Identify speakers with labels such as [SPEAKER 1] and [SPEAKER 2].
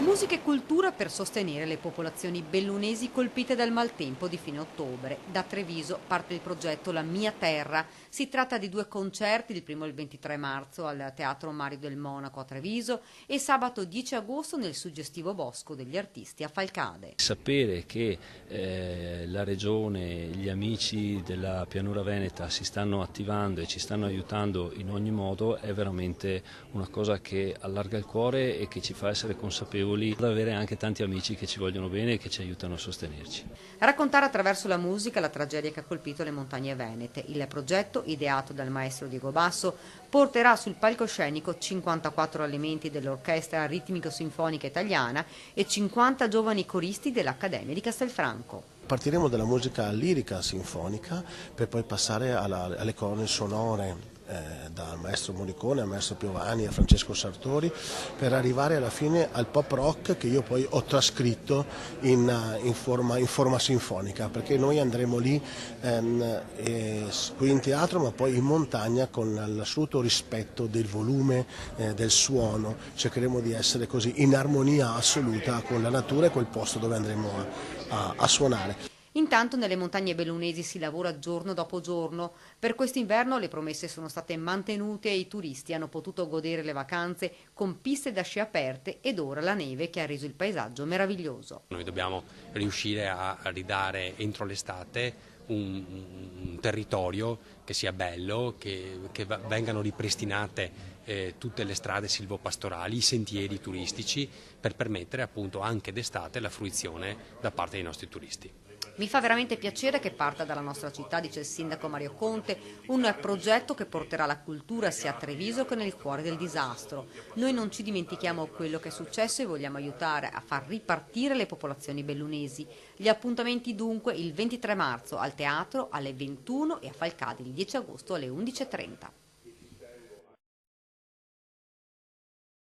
[SPEAKER 1] Musica e cultura per sostenere le popolazioni bellunesi colpite dal maltempo di fine ottobre. Da Treviso parte il progetto La Mia Terra. Si tratta di 2 concerti, il primo il 23 marzo al Teatro Mario del Monaco a Treviso e sabato 10 agosto nel suggestivo Bosco degli Artisti a Falcade.
[SPEAKER 2] Sapere che la Regione, gli amici della Pianura Veneta si stanno attivando e ci stanno aiutando in ogni modo è veramente una cosa che allarga il cuore e che ci fa essere consapevoli di avere anche tanti amici che ci vogliono bene e che ci aiutano a sostenerci.
[SPEAKER 1] Raccontare attraverso la musica la tragedia che ha colpito le montagne venete. Il progetto, ideato dal maestro Diego Basso, porterà sul palcoscenico 54 elementi dell'Orchestra Ritmico-Sinfonica Italiana e 50 giovani coristi dell'Accademia di Castelfranco.
[SPEAKER 3] Partiremo dalla musica lirica sinfonica per poi passare alle colonne sonore dal maestro Morricone al maestro Piovani a Francesco Sartori, per arrivare alla fine al pop rock che io poi ho trascritto in forma sinfonica, perché noi andremo lì qui in teatro ma poi in montagna con l'assoluto rispetto del volume del suono. Cercheremo di essere così in armonia assoluta con la natura e col posto dove andremo a suonare.
[SPEAKER 1] Intanto nelle montagne bellunesi si lavora giorno dopo giorno. Per quest'inverno le promesse sono state mantenute e i turisti hanno potuto godere le vacanze con piste da sci aperte ed ora la neve che ha reso il paesaggio meraviglioso.
[SPEAKER 4] Noi dobbiamo riuscire a ridare entro l'estate un territorio che sia bello, che vengano ripristinate tutte le strade silvopastorali, i sentieri turistici, per permettere appunto anche d'estate la fruizione da parte dei nostri turisti.
[SPEAKER 1] Mi fa veramente piacere che parta dalla nostra città, dice il sindaco Mario Conte, un progetto che porterà la cultura sia a Treviso che nel cuore del disastro. Noi non ci dimentichiamo quello che è successo e vogliamo aiutare a far ripartire le popolazioni bellunesi. Gli appuntamenti dunque il 23 marzo al teatro alle 21 e a Falcade il 10 agosto alle 11:30.